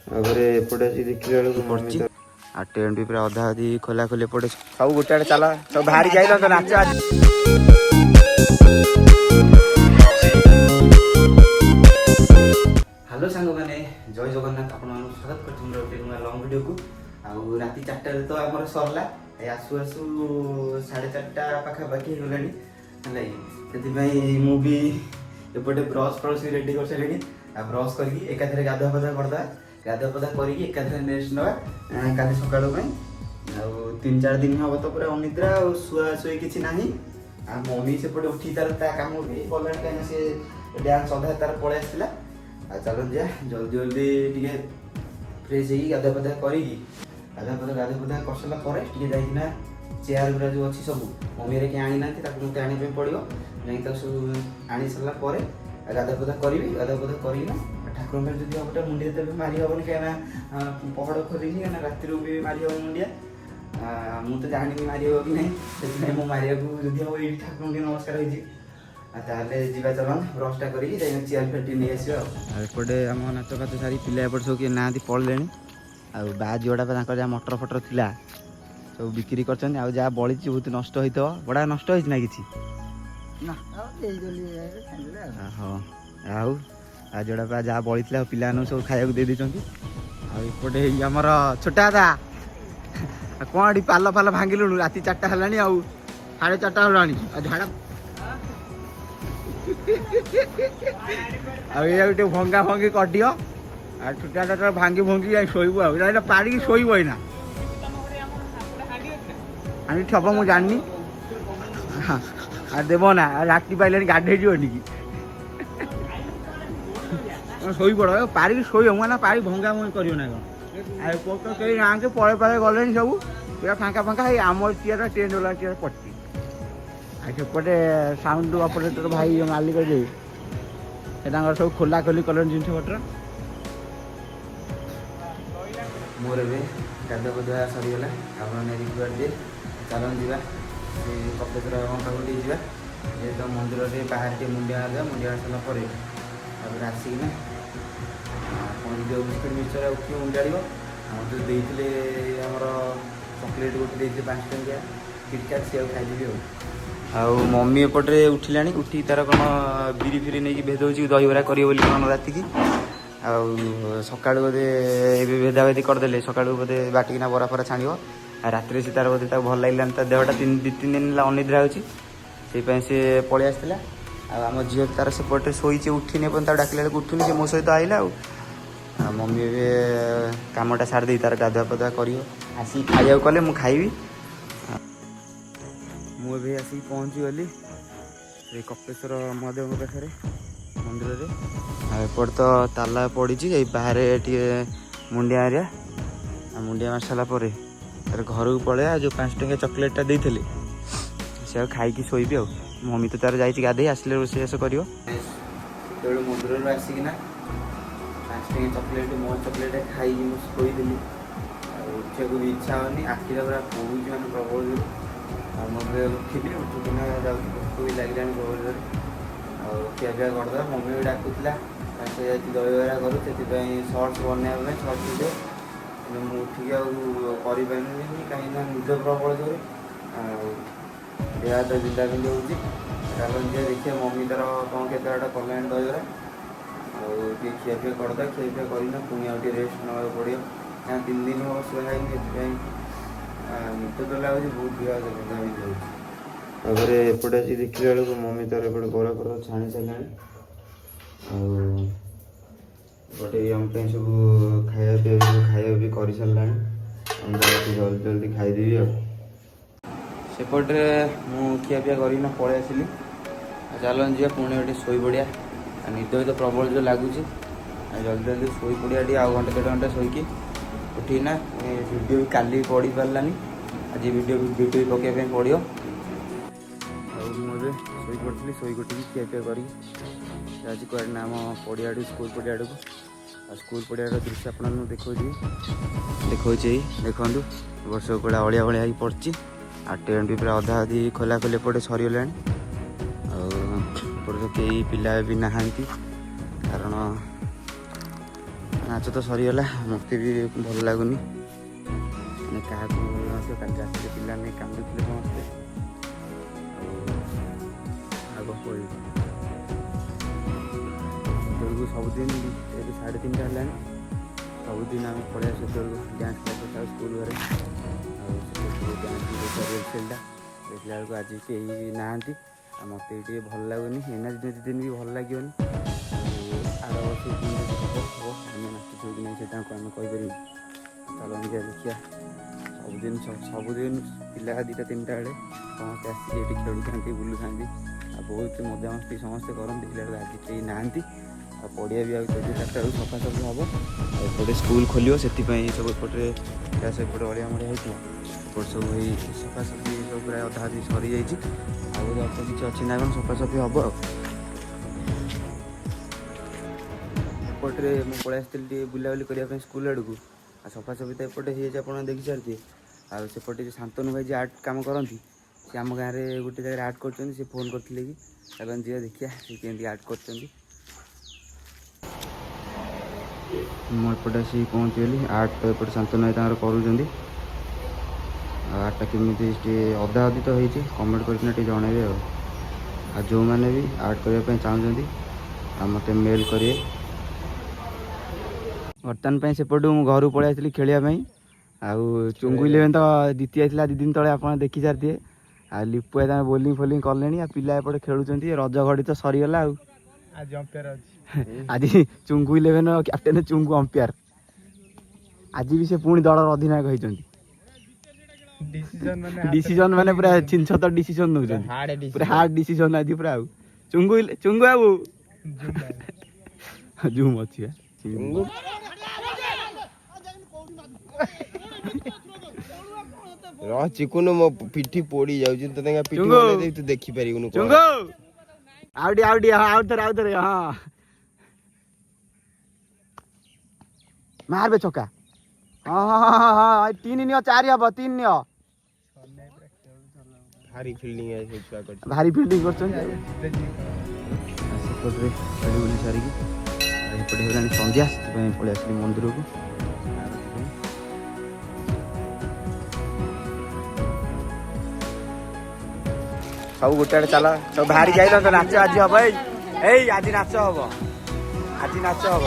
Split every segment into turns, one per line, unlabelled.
आगे एपटे आसी देखिला बेलू मम्मी आ टेंट भी पूरा अधा अधी खोला खोली एपटे सब गोटे चल सब बाहर जाइल तो नाच आज हेलो सांग मैंने जय जगन्नाथ आप स्वागत कर लंग वीडियो को आउ राति 4टा तो आम सरला आसु आसु 4:30 पाखापाखि होगा मुझे एपटे ब्रश फ्रश रेडी कर सारे ब्रश करके एकाथरे गाधुआ पाधुआ करदा गाधुआ पाधुआ करके एकाथरे नेक्स्ट नवा काली सकाळो पई आ 3-4 दिन हम तो पूरा अनिद्रा और सुआ सुई किछि नाही आ मम्मी सेपटे उठी तार ता काम भी बोलन कान से डांस अधा तार पळे आस्तिला आ चलो जा जल्दी जल्दी टिके फ्रेश ही गाधुआ पाधुआ करके गाधुआ पाधुआ करसला परे टिके जाइना चेयर गुरा जो अच्छी सब मम्मी रे के आनी ना ताकू मते आनी पे पड़ियो नहीं तो सब आनी सरला परे गाधुआ पाधुआ करी गाधुआ पाधुआ करी ना ठाकुर में जब गोटे मुंडिया तो मारी हेनी कहीं पहाड़ खोली कहीं राति भी मारी हे मुंडिया मुझे तो जानी मारी हे कि नहीं से मारे जब हम ये ठाकुर नमस्कार होते जीवा चलन ब्रशटा करी चेयर फेटी नहीं आसपटे आम नाच फाच सारी पिला एपटे सब किए ना पड़े आ जोड़ा मटर फटर था सब बिक्री कर जहाँ बड़ी बहुत नष्ट होता बड़ा नष्ट होना कि हाँ आ जोड़ा जहाँ बड़ी पिला सब खाया दे देते आउटे आमर छोटा था कौन पाल फाल भांगिलु राति 4टा है आउ 4:30 है झाड़ा आगे भंगा भंगी कर दियो आ छोटा भांगी भंगी शोबू आ पारिकी शोब ना आनी ठब मुझे जानी देव ना राति पाइले गाधे जीवन कि शोई पड़ पारिकी शोब ना पारि भंगा भंगी कर कहीं गाँव के पड़े पड़े गले सब पूरा फाँका फाँका आम चेयर टेंट वाला चेयर पड़ती सेपटे साउंड ऑपरेटर भाई मालिक सब खोला खोली कले जिन पटर मोर ए गाधुआ पाधुआ सरीगला आप चलन जा कपेश्वर पाखक जा तो मंदिर से बाहर टे मुंडिया मुंडिया सारापर आसिकना जो बिस्कुट मिक्सचर उठी मुंडाड़ जो देते आमर चॉकलेट गोटे 5 टंकिया किटकाट सी खाई आउ मम्मी एपटे उठिला उठी तार कौन बिरी फिरी नहीं भेद दहीबरा करें कौन राति की सका बोधे भेदाभेदी करदे सका बोधे बाटिकिना बरा फरा छाण राति से तार बोधे भल लगे देहटा 2-3 दिन अनिद्रा होती से पलि आसला आम झील तार सेपटे शोचे उठिनी डाकिला उठुनी से मो सहित आईला मम्मी ए कमटा सारी तार गाधुआ पाधुआ कर आसिक खाइबा कले मु खाइबी मुझे आसिक पहुँची गली कपेश्वर महादेव पाखे मंदिर में एपट तो ताला पड़ी बाहर टे मुंडिया एरिया मुंडिया मार सारापर घर को पलैया जो 5 टंकिया चॉकलेटा देते से खाई शोबी आ मम्मी तो तार जाइए गाधे आसले रोषेस कर मंदिर आसिकना 5 टंकिया चॉकलेट मो चॉकलेट खाई शोदेली उठा भी इच्छा होनी आखिर पूरा पड़ू मैंने प्रबल जो उठिली उठिकिना भोक भी लगे प्रबल खिया पिया करदे मम्मी भी डाकुला से दहीबरा करूँ से सर्ट्स बनवाई सर्ट्स वीडियो मुझे उठिक करें कहीं निज प्रबल जोर देह हाथ बिंदा बिंदी हो चलन जी देखिए मम्मी तार कौन के कला दहीबरा आगे खिया पिया करदे खिया पिया करना पुणी आगे रेस्ट ना पड़ो यहाँ 3 दिन हम शुआई निद तो लगे बहुत देह हाथ बिंदा बिंदी हो एपटे आसी देखिला बेलू मम्मी तार एपटे बरा कर छाणी सारे गोटे सब खाया भी कर सारा जल्दी जल्दी खाईदेवी सेपटे मुझे पिया करना पलि आसली चलन जी पुणी गोटे शोई पड़िया निद भी तो प्रबल जो लगुच जल्दी जल्दी शोई पड़िया आउ घंटे 1.5 घंटा शोक उठीना वीडियो भी काली पड़ी पारानी आज वीडियो भी पकड़ पड़ो मुझे शोई पड़ी शोक उठी खिया पिया कर कह नाम पड़िया स्कूल पड़िया को स्कूल पड़िया दृश्य आप देखो देखु वर्ष कड़ा अड़िया भलिया पड़ी आ टेंट भी पूरा अधा अधी खोला खोली पटे सरीगला तो कई पिला भी नहांती कारण नाच तो सरीगला मत भी भल लगुनि क्या काली रात पिला नहीं कांदुले समस्ते आग को सबुदिन 3:30 है सबुदिन आम पड़े डांस क्लास स्कूल घरे खेलटा देखला बेलू आज कहीं ना मत ये भल लगुनि एना दिन दिन भी भल लगे आर वर्ष आम नाचुଛୁ कि नहीं से आम कहीपर चलो देखिए सबुदिन पिला 2-3टा बेले समस्ते आसिक खेलुं बुलूँ बहुत मजा मस्ती समस्ते करते देखला आज कहीं ना पड़िया भी आज 4टा सफा सफी हम एपटे स्कूल खोलो से सब एपटे सेपटे अड़िया मड़िया होता एपटे सब सफा सफी सब प्राय अधा अधी सरी जाइए किसी अच्छी ना कौन सफा सफी हम एपटे मुझे पलि आसती बुलाबुली करने स्कूल आड़ को सफा सफी तो एपटे हो देखी सारी आसपटे शांतनु भाई जी आर्ट काम करती सी आम गाँव में गोटे जगह आर्ट कर फोन करते कि जी देखिए सी केमती आर्ट कर मुझे आसिक पहुँचीगली आर्ट तो एपटे शांतनु भाई कर आर्टा केमी अधा अधी तो होती कमेंट करके जनइबे आ जो मैंने भी आर्ट करने चाहते आ मत मेल करेंगे बर्तमान सेपटू मुझे घर पलि आसती खेलवाई आउ चुंगु 11 तो जीति आसला 2 दिन तले आप देखी सारी आ लिपुआ तक बोलिंग फोलिंग कले पिला एपटे खेलुंट रज घड़ी तो सरीगला आज चुंगु 11 कैप्टेन चुंगु अंपायर आज भी से पुणी दल अधिनायक होती डिसीजन माने पूरा छिनछतर डिसीजन नौ पूरा हार्ड डिसीजन आज पूरा चुंगु चुंगु बाबू जूम अच्छी
चिकुन मो पिठी पोड़ी जाउछि त तंगा पिठी वाले तू देखि परिगुनु
चुंगु आउडी आउथर हां मार बे छक्का हां 3 नियो 4 हबो 3 नियो
भारी फील्डिंग है से छुआ कर
भारी फील्डिंग करछन सपोर्ट रे चली बोली सारी की एपटे हेलानी संध्या से पळे आसली मंदिर को सब गोटे चल सब बाहर जाए तो नाच आज हम आज नाच हम आज नाच हम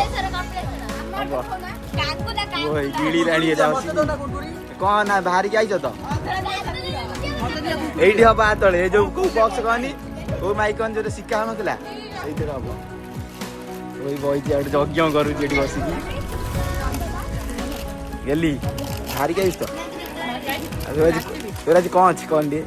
गिड़ी लाणी कौन ना बाहर आई तो ये हम तले जो कौ बक्स कहनी कौ माइक जो शिखा होना ये हम वही बही यज्ञ करुँच बसिकी गली बाहर आई तो तोर आज कौन अच्छी कौन टे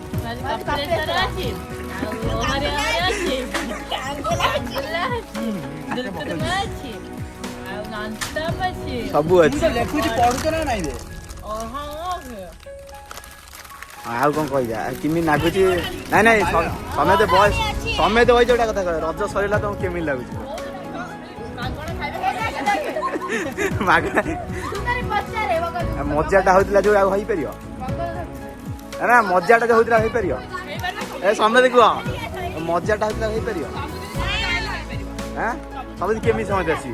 सब आउ कौन कह किमी लगुच ना ना समेत बयस समेत बयस गोटा कथा कह रज सरला तुमको केमी लगुच मजाटा होता जो हो पार ना मजाटा जो होता हो पार ए समेत कह मजाटा होता हो पार हाँ सब केमी समझ आस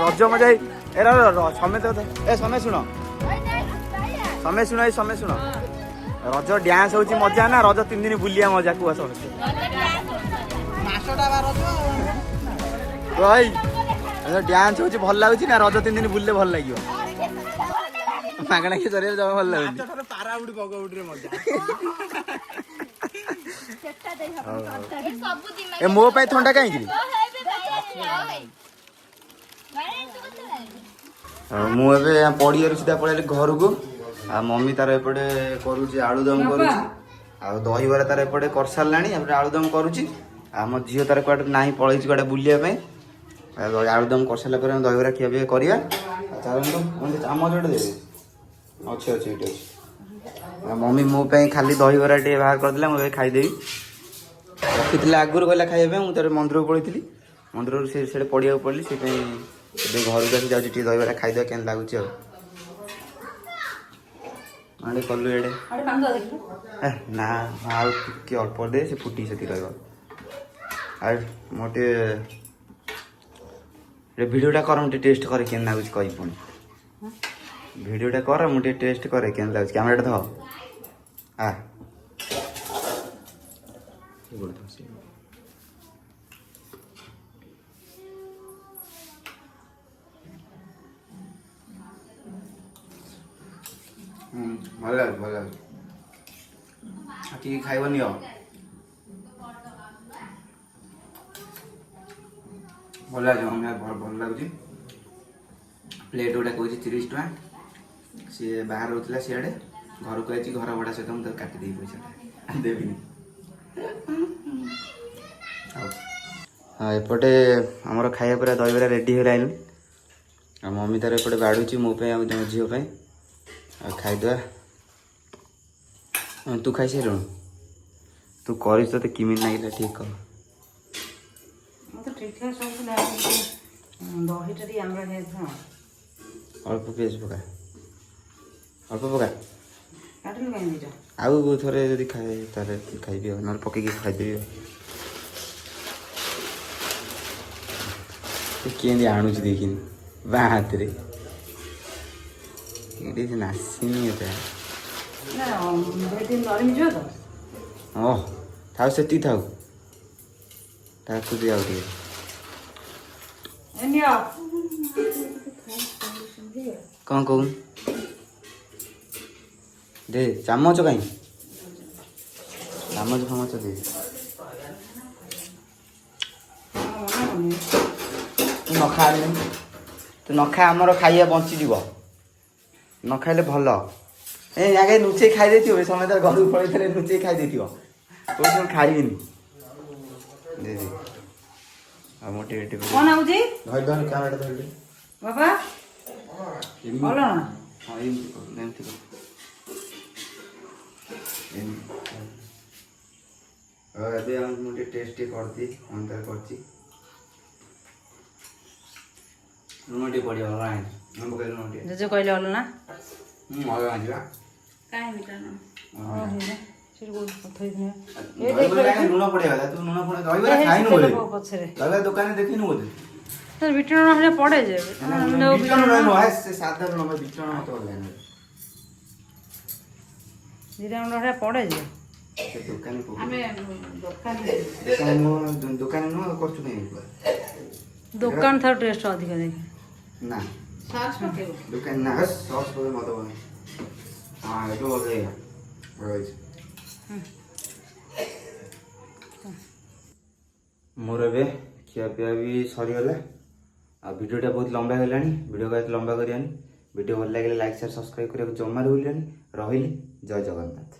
रज मजा समेत ए समय शुण समय शुण समय शुण रज डांस हो मजा ना रज 3 दिन बुलिया मजा कुआ समझ डांस हो भल लगुच ना रज 3 दिन बुलले भल लगे मागणा कि चल जमा भल लगे मो थंडा कहीं मुझे पड़िया सीधा पड़े घर को आ मम्मी तार एपटे करुच्ची आलुदम करुच्ची दहीबरा तार एपटे कर सारा आलुदम करुच्ची आम झील तार कड़े ना पलि कड़े बुलापी आलुदम कर सारा दहीबरा खिया पिया करवा चलते चामच गोटे देवे अच्छे अच्छे ये अच्छे मम्मी मो खाली दहीबरा टे बाहर करदे मुझे खाईदेवी रखी आगुरी कहला खाइबा मुझे मंदिर को पड़ी मंदिर से पड़िया पड़ी से घर को आसी जाऊँ दहीबरा खाईदे के लगुच आड़े कलु एडे ना आउ टे अल्प दे से फुटी से मोटे भिडियोटा कर मुझे टेस्ट करे केन लाଗୁଛି कहि पुणी भिडियोटा कर मुझे टेस्ट करे केन लाଗୁଛି कैमराटा धो आ ଭଲ ଲାଗୁଛି କି ଖାଇବନି ଆଉ ଭଲ ଲାଗୁଛି ମମି ଭଲ ଲାଗୁଛି ପ୍ଲେଟ୍ ଗୋଟା କହୁଛି 30 ଟଙ୍କା ସିଏ ବାହାରେ ରହୁଥିଲା ସିଆଡ଼େ ଘରକୁ ଆଇଛି ଘର ଭଡ଼ା ସହିତ ମୁଁ ତାକୁ କାଟିଦେବି ପଇସାଟା ଦେବିନି ହଉ ହଁ ଏପଟେ ଆମର ଖାଇବା ପୁରା ଦହିବରା ରେଡ଼ି ହେଇଗଲାଣି ଆଉ ମମି ତାର ଏପଟେ ବାଡ଼ୁଛି ମୋ ପାଇଁ ଆଉ ତମ ଝିଅ ପାଇଁ ଆଉ ଖାଇଦେବା ତୁ ଖାଇସାରିଲୁଣି ତୁ କରିଛୁ ତୋତେ କେମିତି ଲାଗିଲା ଠିକ୍ କହ
ମୋତେ ଠିକ୍ ଠାକ୍ ସବୁ ଥିଲା ଦହିଟା ଟିକେ ଆମର ହେଇଥିଲା
ଅଳ୍ପ ପିଆଜ ପକା ଅଳ୍ପ ପକା
କାଟିଲୁ କାହିଁ ଦୁଇଟା
ଆଉ ଥରେ ଯଦି ଖାଏ ତାହେଲେ ଖାଇବି ଆଉ ନହେଲେ ପକେଇକି ଖାଇଦେବି ଆଉ କେମିତି ଆଣୁଛି ଦେଖିନି ବାଁ ହାତରେ ଏଠି ନାସିନି ଏଟା
ନା ଦୁଇ ନରମି ଯିବ ତ
ଓହ ଥାଉ ସେତିକି ଥାଉ ତାକୁ ଦିଅ ଆଉ ଟିକେ
ଏ ନିଅ
କ'ଣ କହୁନ ଦେ ଚାମଚ କାହିଁ ଚାମଚ ଫାମଚ ଦେ ତୁ ନ ଖାଇଲେ ତୁ ନ ଖା ଆମର ଖାଇବା ବଞ୍ଚିଯିବ ନ ଖାଇଲେ ଭଲ ଏ ଆଗେ ଲୁଚେଇ ଖାଇ ଦେଇଥିବ ସମସ୍ତେ ଘରକୁ ପଳେଇଥିଲେ ଲୁଚେଇ ଖାଇ ଦେଇଥିବ କହୁଛି ମୁଁ ଖାଇବିନି ଦେ ଦେ ଆଉ ମୁଁ ଟିକେ ଟିକେ
କ'ଣ ହେଉଛି
ଧରି ଧରି କ୍ୟାମେରା ଧରିଲି
ବାପା ଭଲ ନା
ହଁ ଏମିତି କର ଏବେ ମୁଁ ଟିକେ ଟେଷ୍ଟ ଟିକେ କରିଦିଏ ଅନ୍ତାର କରିଛି ଲୁଣ ଟିକେ ପଡ଼ିବ ଅଲଗା ଆଣିଛି ପକାଇଲି ଲୁଣ ଟିକେ
ଜେଜେ କହିଲେ ଭଲ ନା
ଅଲଗା ଆଣିବା
କାହିଁ ମିଠା
ଲୁଣ ପଡ଼ିଗଲା ତୁ ଲୁଣ ପଡ଼େ ଦହିବରା ଖାଇନୁ ବୋଧେ
ପଛରେ
ଦହିବରା ଦୋକାନରେ ଦେଖିନୁ ବୋଧେ
ବିଟ ଲୁଣ ହେଲେ ପଡ଼େ ଯେ
ସେ ସାଧା ଲୁଣ ବିଟ ଲୁଣ ମତେ ଭଲ ଲାଗେନି
ଜିରା ଗୁଣ୍ଡ ହେଲେ ପଡ଼େ ଯେ
ସେ ଦୋକାନୀ
ଆମେ
ଦୋକାନ ନୁହଁ କରୁଛୁ କାହିଁ
ଦୋକାନ ଠାରୁ ଟେଷ୍ଟ ଅଧିକ ଦେଖେ
ନା ଦୋକାନ ନା ସସ୍ ବୋଧେ ମତେ ବନେ ହଁ ଏଠୁ ବୋଧେ ରହିଛି ମୋର ଏବେ ଖିଆପିଆ ବି ସରିଗଲା ଆଉ ଭିଡ଼ିଓଟା ବହୁତ ଲମ୍ବା ହେଲାଣି ଭିଡ଼ିଓକୁ ଏତେ ଲମ୍ବା କରିବାନି ଭିଡ଼ିଓ ଭଲ ଲାଗିଲେ ଲାଇକ୍ ସେୟାର ସବସ୍କ୍ରାଇବ୍ କରିବାକୁ ଜମାରୁ ଭୁଲିବାନି ରହିଲି ଜୟ ଜଗନ୍ନାଥ।